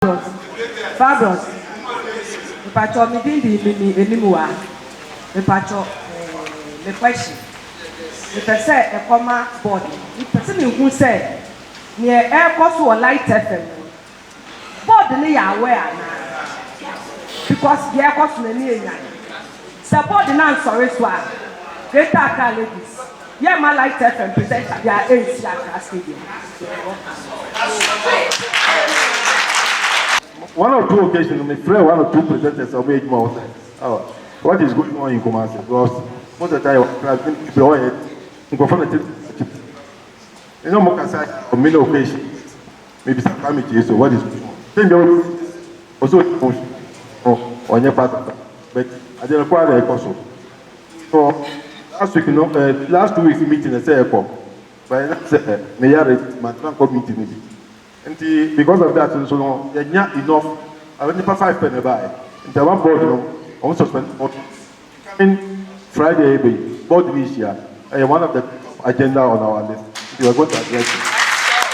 Fabulous. Pacho mi din di enimu wa. Me pacho me question. Me pese e koma board. Me pese me hu say near air course or light FM. Board ni ya aware na. Because the air course na ni enya. Support the nan sorry so. Greater Accra ladies. Yeah, my light FM presenter their ANC Accra Stadium. One or two occasions, my friend, one or two presenters of age more. Oh, what is going on in Kumasi? Because most of the time, I've been employed in conformity. You know, Mokasai, on many occasions, maybe some committee, so what is going on? Then there also emotion on your part of that. But I didn't acquire a console. So last week, last 2 weeks meeting, I said, but that's Mayor, my transport meeting maybe. And because of that, so long, you're not enough. I went to 5 penny by. And the one board, I want to spend coming Friday, board this year. One of the agenda on our list. We are going to address it.